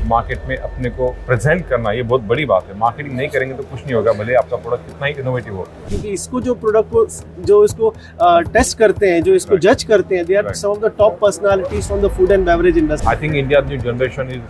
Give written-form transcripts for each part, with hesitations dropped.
Market में अपने को प्रेजेंट करना, ये बहुत बड़ी बात है। मार्केटिंग नहीं करेंगे तो कुछ नहीं होगा, भले आपका प्रोडक्ट कितना ही इनोवेटिव हो। क्योंकि इसको जो प्रोडक्ट को जो इसको टेस्ट करते हैं, जो इसको जज करते हैं, they are some of the top personalities from the food and beverage industry. I think India new generation is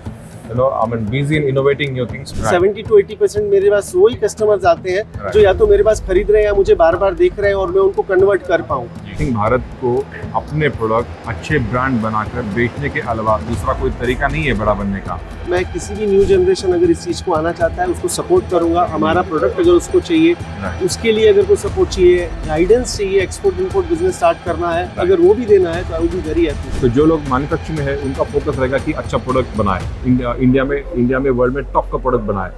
busy in innovating new things. 70 to 80% मेरे पास वही कस्टमर्स आते हैं जो या तो मेरे पास खरीद रहे हैं या मुझे बार बार देख रहे हैं और मैं उनको कन्वर्ट कर पाऊँ। आई थिंक भारत को अपने प्रोडक्ट अच्छे ब्रांड बनाकर बेचने के अलावा दूसरा कोई तरीका नहीं है बड़ा बनने का। मैं किसी भी न्यू जनरेशन अगर इस चीज़ को आना चाहता है उसको सपोर्ट करूंगा। हमारा प्रोडक्ट अगर उसको चाहिए, उसके लिए अगर कोई सपोर्ट चाहिए, गाइडेंस चाहिए, एक्सपोर्ट इंपोर्ट बिजनेस स्टार्ट करना है, अगर वो भी देना है तो I will be very happy. तो जो लोग मैन्युफैक्चरिंग में है उनका फोकस रहेगा कि अच्छा प्रोडक्ट बनाए, इंडिया में वर्ल्ड में टॉप का प्रोडक्ट बनाए।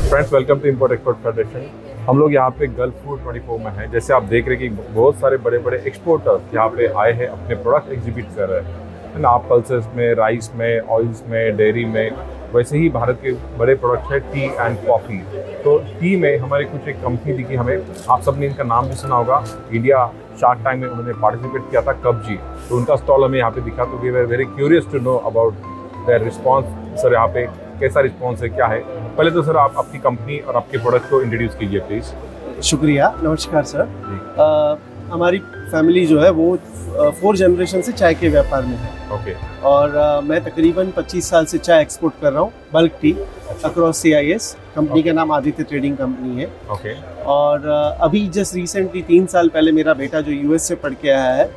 Friends, welcome to import export federation. हम लोग यहाँ पे गल्फ फूड 24 में हैं। जैसे आप देख रहे हैं कि बहुत सारे बड़े बड़े एक्सपोर्टर्स यहाँ पे आए हैं, अपने प्रोडक्ट एग्जिबिट कर रहे हैं, है ना। आप पल्सेस में, राइस में, ऑयल्स में, डेयरी में, वैसे ही भारत के बड़े प्रोडक्ट है टी एंड कॉफ़ी। तो टी में हमारे कुछ एक कंपनी दिखी हमें, आप सबने इनका नाम भी सुना होगा। इंडिया शार्क टाइम में उन्होंने पार्टिसिपेट किया था, कब्जी। तो उनका स्टॉल हमें यहाँ पे दिखा, तो we were very curious to know about their response. Sir यहाँ पे कैसा रिस्पॉन्स है, क्या है? पहले तो सर आप अपनी कंपनी और आपके प्रोडक्ट को इंट्रोड्यूस कीजिए प्लीज़। शुक्रिया, नमस्कार सर। हमारी फैमिली जो है वो 4 जनरेशन से चाय के व्यापार में है। ओके। और मैं तकरीबन 25 साल से चाय एक्सपोर्ट कर रहा हूँ, bulk T across CIS। Company का नाम आदित्य ट्रेडिंग कंपनी है। ओके। और अभी जस्ट रिसेंटली 3 साल पहले मेरा बेटा जो US से पढ़ के आया है,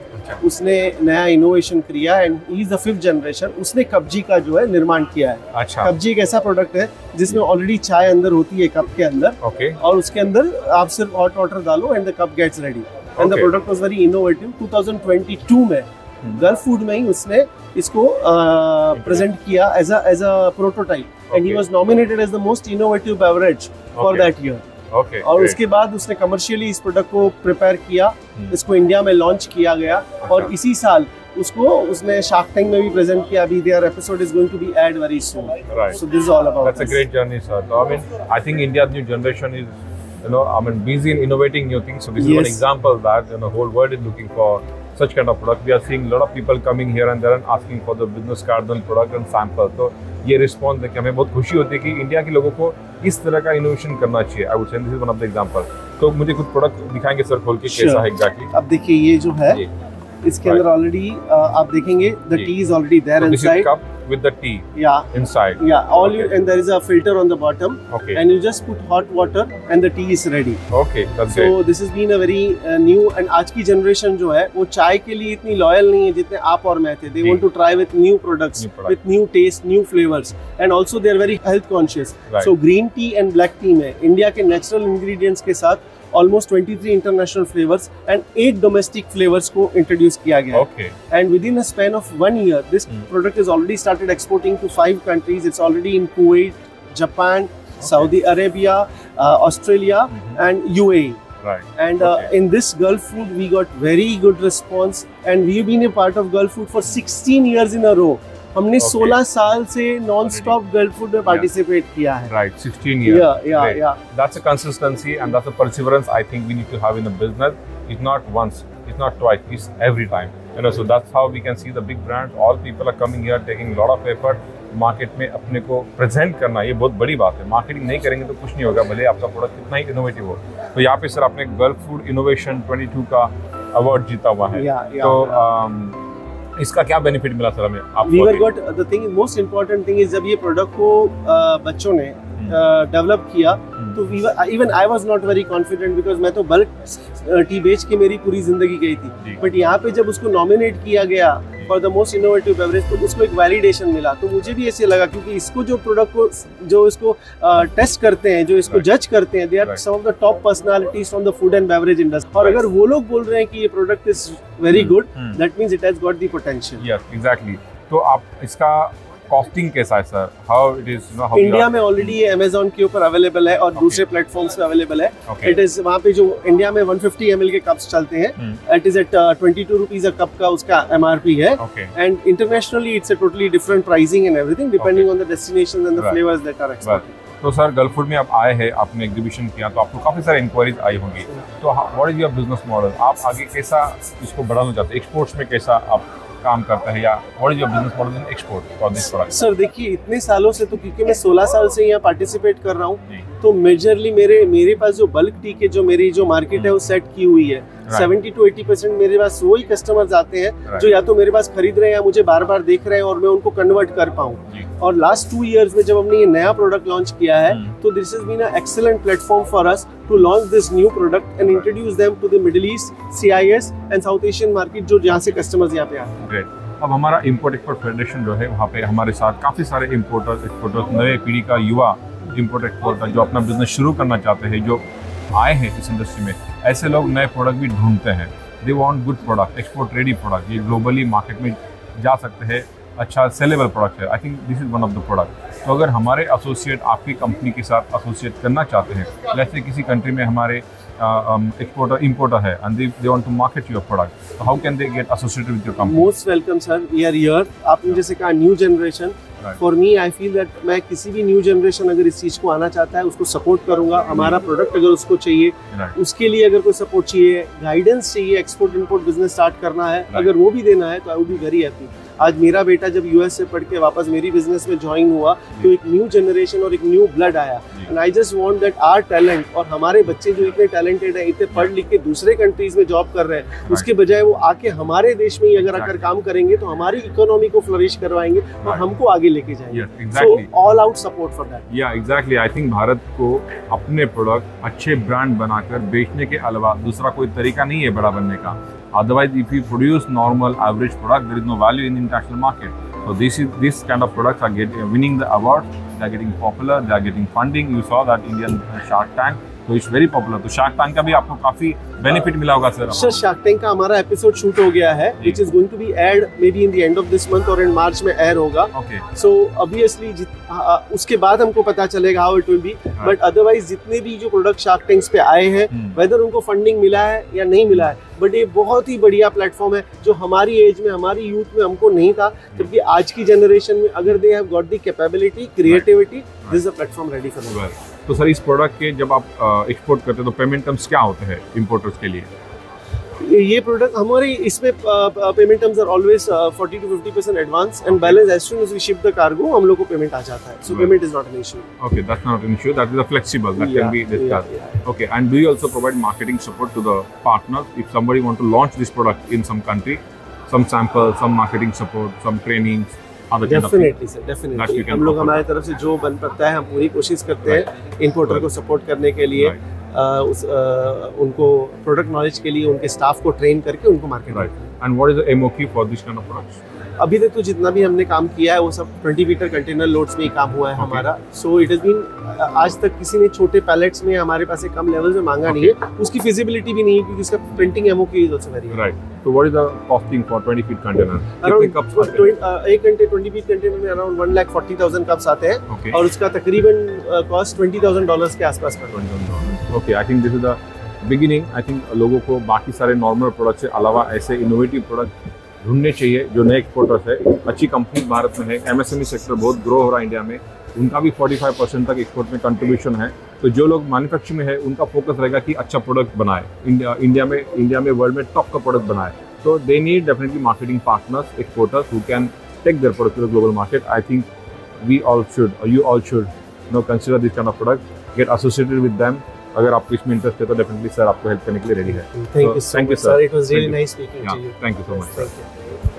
उसने नया इनोवेशन किया and he is the 5th generation. उसने कब्जी का जो है निर्माण किया है। अच्छा। कब्जी एक ऐसा प्रोडक्ट है जिसमें ऑलरेडी चाय अंदर होती है कप के अंदर। ओके। और उसके अंदर आप सिर्फ हॉट वाटर डालो and the cup gets ready and the product was very innovative. 2022 में गल्फ फूड में ही उसने इसको प्रेजेंट किया as a prototype and he was nominated as the most innovative beverage for that year. Okay, और उसके बाद उसने कमर्शियली इस प्रोडक्ट को प्रिपेयर किया, इसको इंडिया में लॉन्च किया गया और इसी साल उसको उसने शार्क टैंक में भी प्रेजेंट किया। अभी their episode is going to be aired very soon. Right. So this is all about That's a great journey, sir. So, I think India's new generation is, busy in innovating new things. So this is one example that whole world is looking for such kind of product. We are seeing a lot of people coming here and there and asking for the business cards and product and sample. तो ये response देख के हमें बहुत खुशी होती है कि इंडिया के लोगों को इस तरह का इनोवेशन करना चाहिए। I would say this is one of the example. तो मुझे कुछ प्रोडक्ट दिखाएंगे सर खोल के, कैसा है एग्जैक्टली? अब देखिए ये जो है इसके अंदर ऑलरेडी आप देखेंगे the tea is already there inside with the tea inside. All you, and there is a filter on the bottom. Okay. And you just put hot water and the tea is ready. Okay, that's so great. this has been a very new and आज की generation जो है वो चाय के लिए इतनी loyal नहीं है जितने आप और मैं थे। They want to try with new products, with new taste, new flavors, and also they are very health conscious. Right. So green tea and black tea में इंडिया के natural ingredients के साथ almost 23 international flavors and 8 domestic flavors को introduce किया गया है। Okay. And within a span of 1 year, this product is already started exporting to 5 countries. It's already in Kuwait, Japan, Saudi Arabia, Australia, and UAE. Right. And in this Gulf Food, we got very good response, and we've been a part of Gulf Food for 16 years in a row. हमने 16 साल से non stop gulf food में participate किया है। Right, 16 years. Yeah. That's a consistency and that's a perseverance I think we need to have in the business. It's not once, it's not twice, it's every time. So that's how we can see the big brands. All people are coming here, taking a lot of effort. Market में अपने को present करना, ये बहुत बड़ी बात है। Marketing नहीं करेंगे तो कुछ नहीं होगा, भले आपका प्रोडक्ट कितना ही इनोवेटिव हो। तो यहाँ पे सर आपने गल्फ फूड इनोवेशन 22 का अवार्ड जीता हुआ है। तो इसका क्या बेनिफिट मिला सर हमें? We got the thing, most important thing is जब ये प्रोडक्ट को बच्चों ने डेवलप किया तो even I was not very confident because मैं तो बल्क टी बेच के मेरी पूरी जिंदगी गई थी। बट यहाँ पे जब उसको नॉमिनेट किया गया for the most innovative beverage तो उसको एक वैलिडेशन मिला। तो मुझे भी ऐसे लगा क्योंकि इसको जो प्रोडक्ट को जो इसको टेस्ट करते हैं, जो इसको जज करते हैं, they are some of the top personalities from the food and beverage industry. और अगर वो लोग बोल रहे हैं कि ये product is very good, that means it has got the potential. Yes, exactly. तो आप इसका कॉस्टिंग कैसा है sir? How it is India में ऑलरेडी ये अमेज़न के ऊपर अवेलेबल है और दूसरे प्लेटफॉर्म्स पे अवेलेबल है। इट इज वहाँ पे जो इंडिया में 150 ml के कप्स चलते हैं, it is at 22 rupees a cup का उसका MRP है। And internationally it's a totally different pricing and everything depending on the destinations and the flavours that are exported. तो सर गल्फ फूड में आप आए हैं, आपने एग्जीबिशन किया तो आपको काफ़ी सारे इंक्वायरीज आई होंगी, तो what is your business model? आप आगे कैसा इसको बढ़ाना चाहते हैं? एक्सपोर्ट्स में कैसा आप काम करते हैं, या what is your business model in export for this product? Sir देखिए, इतने सालों से, तो क्योंकि मैं 16 साल से यहाँ पार्टिसिपेट कर रहा हूँ, तो मेजरली मेरे पास जो बल्क टी के जो मार्केट है वो सेट की हुई है। 70 to 80% मेरे पास वही कस्टमर्स आते हैं जो या तो मेरे पास खरीद रहे हैं या मुझे बार बार देख रहे हैं और मैं उनको कन्वर्ट कर पाऊँ। और लास्ट 2 years में जब हमने ये नया प्रोडक्ट लॉन्च किया है, तो this is been a excellent platform for us to launch this new product and introduce them to the middle east, CIS and south Asian market, जो जहाँ से कस्टमर्स यहाँ पे आते हैं। अब हमारा इम्पोर्ट एक्सपोर्ट फेडरेशन जो है, वहाँ पे हमारे साथ काफ़ी सारे इम्पोर्टर्स एक्सपोर्टर्स, नए पीढ़ी का युवा इम्पोर्ट एक्सपोर्टर जो अपना बिजनेस शुरू करना चाहते हैं, जो आए हैं इस इंडस्ट्री में, ऐसे लोग नए प्रोडक्ट भी ढूंढते हैं। They want good product, export ready product, ये ग्लोबली मार्केट में जा सकते हैं, अच्छा सेलेबल प्रोडक्ट है। I think this is one of the product. तो अगर हमारे एसोसिएट आपकी कंपनी के साथ एसोसिएट करना चाहते हैं, जैसे किसी कंट्री में हमारे एक्सपोर्टर इंपोर्टर है and they want to market your product, so how can they get associated with your company? Most welcome sir, we are here। आपने जैसे कहा new generation, for me I feel that मैं किसी भी new generation अगर इस चीज़ को आना चाहता है उसको सपोर्ट करूंगा। हमारा प्रोडक्ट अगर उसको चाहिए, उसके लिए अगर कोई सपोर्ट चाहिए, गाइडेंस चाहिए, एक्सपोर्ट इंपोर्ट बिजनेस स्टार्ट करना है, अगर वो भी देना है तो I would be very happy. आज मेरा बेटा जब US से पढ़ के वापस मेरी बिजनेस में ज्वाइन हुआ, तो एक न्यू जनरेशन और एक न्यू ब्लड आया, and I just want that our talent और हमारे बच्चे जो इतने टैलेंटेड है, इतने पढ़ लिख के दूसरे कंट्रीज में जॉब कर रहे हैं, उसके बजाय वो आके हमारे देश में ही अगर आकर काम करेंगे तो हमारी इकोनॉमी को फ्लरिश करवाएंगे और हमको आगे लेके जाएंगे। So all out support for that. या एग्जैक्टली, आई थिंक भारत को अपने प्रोडक्ट अच्छे ब्रांड बनाकर बेचने के अलावा दूसरा कोई तरीका नहीं है बड़ा बनने का। Otherwise, if you produce normal average product, there is no value in the international market. So this kind of products are winning the awards. They are getting popular. They are getting funding. You saw that Indian Shark Tank. So it's very popular. तो Shark Tank का भी आपको काफी benefit मिला होगा sir. Sir Shark Tank का हमारा episode shoot हो गया है, which is going to be aired maybe in the end of this month और in March में एयर होगा। Okay. So obviously उसके बाद हमको पता चलेगा how it will be. But otherwise जितने भी जो प्रोडक्ट Shark Tanks पे आए हैं, whether उनको फंडिंग मिला है या नहीं मिला है, बट ये बहुत ही बढ़िया प्लेटफॉर्म है जो हमारी एज में, हमारी यूथ में हमको नहीं था, जबकि आज की जनरेशन में अगर they have got the capability, creativity, this is a platform ready for them. तो सर इस प्रोडक्ट के जब आप एक्सपोर्ट करते हैं तो पेमेंट टर्म्स क्या होते हैं इंपोर्टर्स के लिए? ये प्रोडक्ट हमारे इसमें payment terms are always 40 to 50% advance and balance as soon as we ship the cargo हम लोग को पेमेंट आ जाता है। So payment is not an issue. Okay, that's not an issue, that is a flexible, that can be discussed. Okay, and do you also provide marketing support to the partners if somebody want to launch this product in some country, some sample, some marketing support, some trainings? Definitely sir, definitely हम लोग हमारी तरफ से जो बन पाता है हम पूरी कोशिश करते हैं इंपोर्टर को सपोर्ट करने के लिए, उनको प्रोडक्ट नॉलेज के लिए, उनके स्टाफ को ट्रेन करके उनको market. And what is the MOQ for this kind of products? अभी तक तो जितना भी हमने काम किया है वो सब 20 मीटर कंटेनर लोड्स में ही काम हुआ है हमारा। सो इट हैज बीन, आज तक किसी ने छोटे पैलेट्स में हमारे पास एक कम लेवल में मांगा नहीं है, उसकी फिजिबिलिटी भी नहीं है क्योंकि इसका printing MOQ is also very right. तो what is the costing for 20 feet container? Around 1 घंटे 20 फीट कंटेनर में अराउंड 1,40,000 कप्स आते हैं और उसका तकरीबन कॉस्ट $20,000 के आसपास पड़ता है। Okay, I think this is the beginning. I think लोगों को बाकी सारे नॉर्मल प्रोडक्ट से अलावा ऐसे इनोवेटिव प्रोडक्ट ढूंढने चाहिए जो नए एक्सपोर्टर्स है। अच्छी कंपनी भारत में है, MSME सेक्टर बहुत ग्रो हो रहा है इंडिया में, उनका भी 45% तक एक्सपोर्ट में कंट्रीब्यूशन है। तो जो लोग मैन्युफैक्चरिंग में है उनका फोकस रहेगा कि अच्छा प्रोडक्ट बनाए, इंडिया में वर्ल्ड में टॉप का प्रोडक्ट बनाए। तो they need definitely marketing partners, exporters who can take their product to the global market. I think we all should, you all should know consider this kind of product, get associated with them. अगर आपको इसमें interest है तो definitely sir आपको help करने के लिए ready है। Thank you sir, it was really nice speaking to you. Thank you so much.